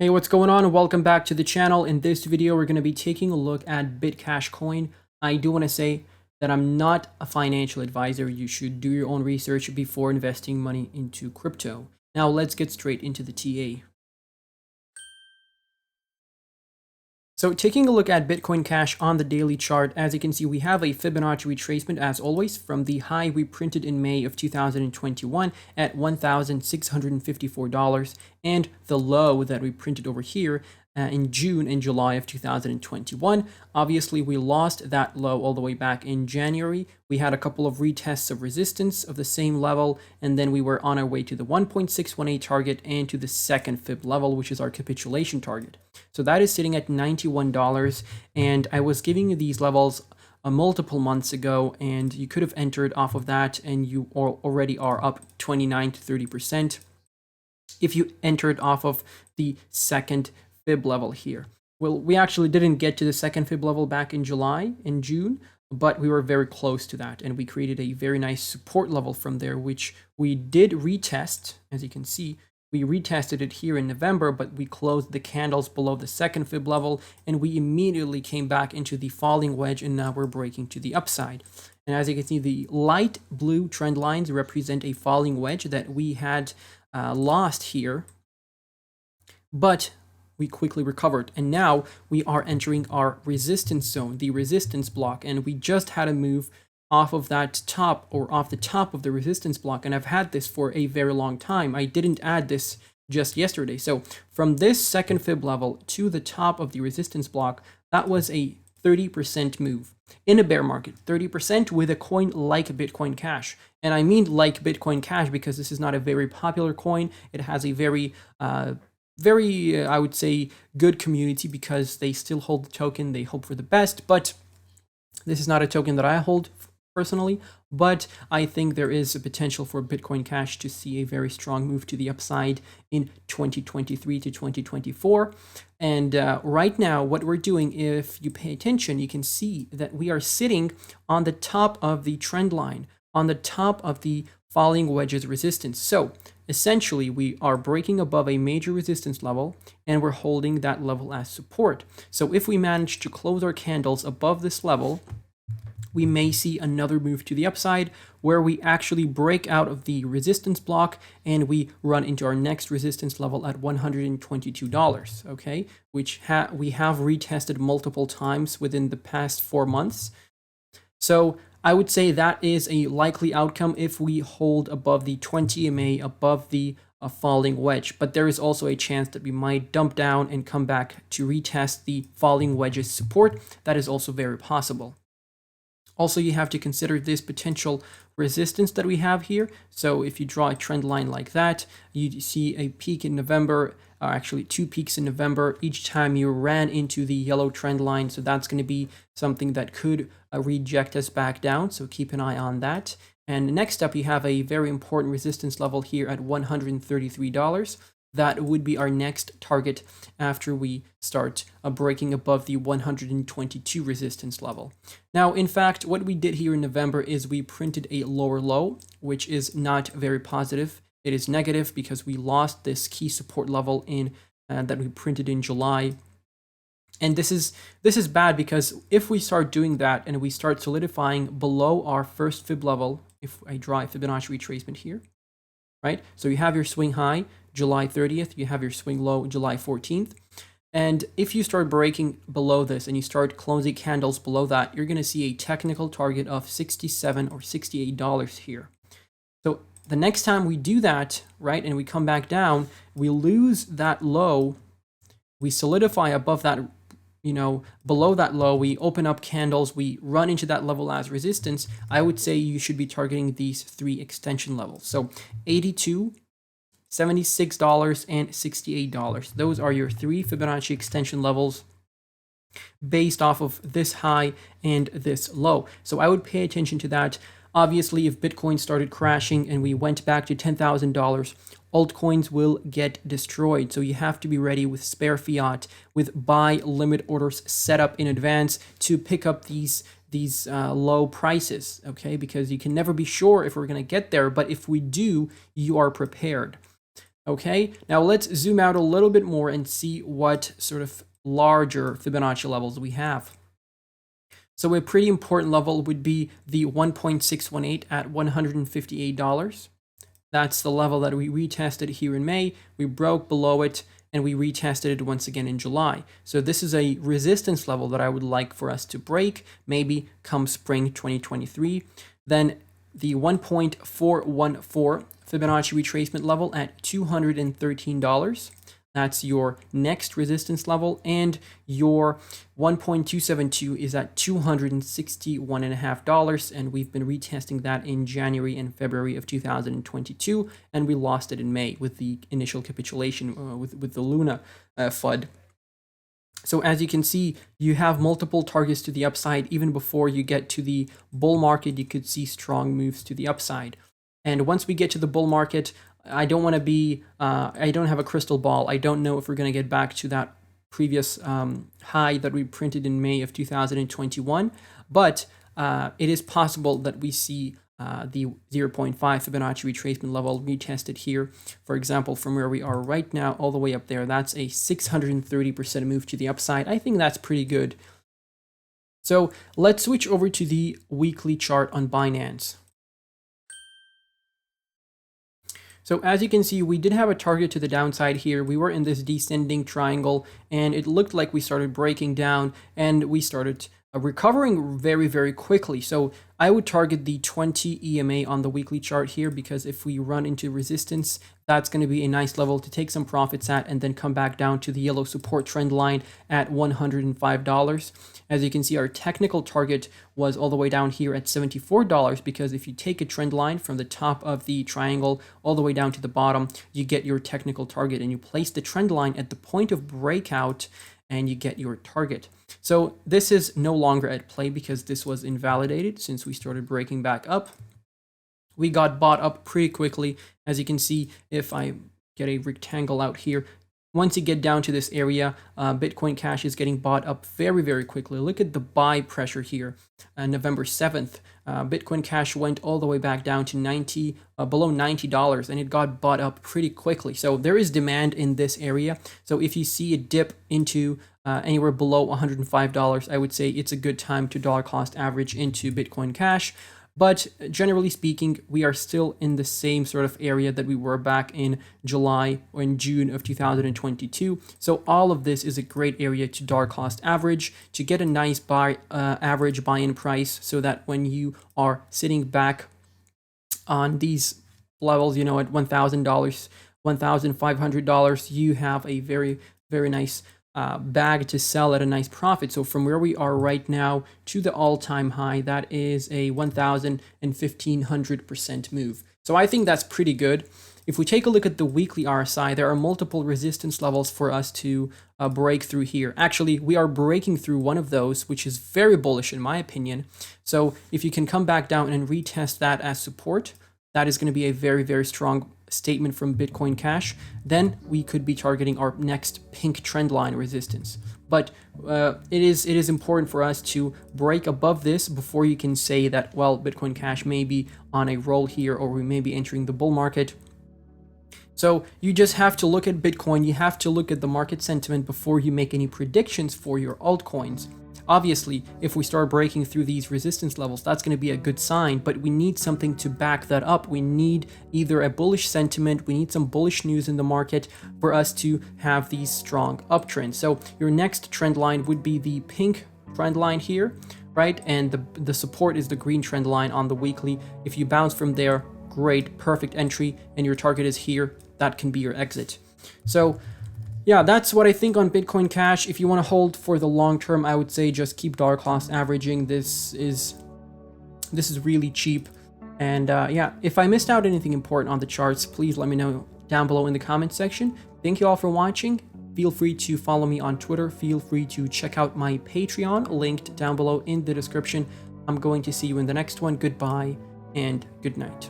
Hey, what's going on? Welcome back to the channel. In this video, we're going to be taking a look at Bitcash coin. I do want to say that I'm not a financial advisor. You should do your own research before investing money into crypto. Now, let's get straight into the TA. So taking a look at Bitcoin Cash on the daily chart, as you can see, we have a Fibonacci retracement as always from the high we printed in May of 2021 at $1,654 and the low that we printed over here in June and July of 2021. Obviously, we lost that low all the way back in January. We had a couple of retests of resistance of the same level, and then we were on our way to the 1.618 target and to the second fib level, which is our capitulation target. So that is sitting at $91, and I was giving you these levels multiple months ago, and you could have entered off of that, and you already are up 29 to 30% if you entered off of the second fib level here. Well, we actually didn't get to the second fib level back in July and June, but we were very close to that, and we created a very nice support level from there, which we did retest. As you can see, we retested it here in November, but we closed the candles below the second fib level, and we immediately came back into the falling wedge, and now we're breaking to the upside. And as you can see, the light blue trend lines represent a falling wedge that we had lost here, but we quickly recovered, and now we are entering our resistance zone, the resistance block, and we just had a move off of that top, or off the top of the resistance block, and I've had this for a very long time. I didn't add this just yesterday. So from this second fib level to the top of the resistance block, that was a 30% move in a bear market, 30% with a coin like Bitcoin Cash. And I mean like Bitcoin Cash because this is not a very popular coin. It has a very I would say, good community because they still hold the token. They hope for the best, but this is not a token that I hold personally, but I think there is a potential for Bitcoin Cash to see a very strong move to the upside in 2023 to 2024. And right now, what we're doing, if you pay attention, you can see that we are sitting on the top of the trend line, on the top of the falling wedges resistance. So essentially, we are breaking above a major resistance level, and we're holding that level as support. So if we manage to close our candles above this level, we may see another move to the upside where we actually break out of the resistance block and we run into our next resistance level at $122, okay? Which we have retested multiple times within the past 4 months. So I would say that is a likely outcome if we hold above the 20 MA, above the falling wedge. But there is also a chance that we might dump down and come back to retest the falling wedge's support. That is also very possible. Also, you have to consider this potential resistance that we have here. So if you draw a trend line like that, you see a peak in November, actually 2 peaks in November, each time you ran into the yellow trend line. So that's going to be something that could reject us back down. So keep an eye on that. And next up, you have a very important resistance level here at $133. That would be our next target after we start breaking above the 122 resistance level. Now, in fact, what we did here in November is we printed a lower low, which is not very positive. It is negative because we lost this key support level in that we printed in July. And this is bad because if we start doing that and we start solidifying below our first fib level, if I draw a Fibonacci retracement here, right? So you have your swing high, July 30th, you have your swing low, July 14th. And if you start breaking below this and you start closing candles below that, you're going to see a technical target of $67 or $68 here. So the next time we do that, right, and we come back down, we lose that low, we solidify above that, below that low, we open up candles, we run into that level as resistance. I would say you should be targeting these 3 extension levels. So 82, $76, and $68. Those are your 3 Fibonacci extension levels based off of this high and this low. So I would pay attention to that. Obviously, if Bitcoin started crashing and we went back to $10,000, altcoins will get destroyed. So you have to be ready with spare fiat, with buy limit orders set up in advance to pick up these low prices, okay? Because you can never be sure if we're going to get there, but if we do, you are prepared. Okay, now let's zoom out a little bit more and see what sort of larger Fibonacci levels we have. So a pretty important level would be the 1.618 at $158. That's the level that we retested here in May. We broke below it and we retested it once again in July. So this is a resistance level that I would like for us to break, maybe come spring 2023. Then the 1.414 Fibonacci retracement level at $213. That's your next resistance level, and your 1.272 is at $261.50, and we've been retesting that in January and February of 2022, and we lost it in May with the initial capitulation with the Luna FUD. So as you can see, you have multiple targets to the upside. Even before you get to the bull market, you could see strong moves to the upside. And once we get to the bull market, I don't want to be, I don't have a crystal ball. I don't know if we're going to get back to that previous high that we printed in May of 2021, but it is possible that we see the 0.5 Fibonacci retracement level retested here. For example, from where we are right now all the way up there, that's a 630% move to the upside. I think that's pretty good. So let's switch over to the weekly chart on Binance. So as you can see, we did have a target to the downside here. We were in this descending triangle and it looked like we started breaking down and we started recovering very, very quickly. So I would target the 20 EMA on the weekly chart here, because if we run into resistance, that's going to be a nice level to take some profits at and then come back down to the yellow support trend line at $105. As you can see, our technical target was all the way down here at $74, because if you take a trend line from the top of the triangle all the way down to the bottom, you get your technical target, and you place the trend line at the point of breakout and you get your target. So this is no longer at play because this was invalidated since we started breaking back up. We got bought up pretty quickly. As you can see, if I get a rectangle out here, once you get down to this area, Bitcoin Cash is getting bought up very, very quickly. Look at the buy pressure here. November 7th, Bitcoin Cash went all the way back down to below $90, and it got bought up pretty quickly. So there is demand in this area. So if you see a dip into anywhere below $105, I would say it's a good time to dollar cost average into Bitcoin Cash. But generally speaking, we are still in the same sort of area that we were back in July or in June of 2022. So all of this is a great area to dollar cost average to get a nice average buy-in price, so that when you are sitting back on these levels, you know, at $1,000, $1,500, you have a very, very nice bag to sell at a nice profit. So from where we are right now to the all-time high, that is a 1,000% move. So I think that's pretty good. If we take a look at the weekly RSI, there are multiple resistance levels for us to break through here. Actually, we are breaking through one of those, which is very bullish in my opinion. So if you can come back down and retest that as support, that is going to be a very, very strong statement from Bitcoin Cash. Then we could be targeting our next pink trend line resistance. But it is important for us to break above this before you can say that, well, Bitcoin Cash may be on a roll here, or we may be entering the bull market. So you just have to look at Bitcoin, you have to look at the market sentiment before you make any predictions for your altcoins. Obviously, if we start breaking through these resistance levels, that's going to be a good sign, but we need something to back that up. We need either a bullish sentiment, we need some bullish news in the market for us to have these strong uptrends. So your next trend line would be the pink trend line here, right? And the support is the green trend line on the weekly. If you bounce from there, great, perfect entry, and your target is here, that can be your exit. So yeah, that's what I think on Bitcoin Cash. If you want to hold for the long term, I would say just keep dollar cost averaging. This is really cheap. And yeah, if I missed out anything important on the charts, please let me know down below in the comment section. Thank you all for watching. Feel free to follow me on Twitter. Feel free to check out my Patreon, linked down below in the description. I'm going to see you in the next one. Goodbye and good night.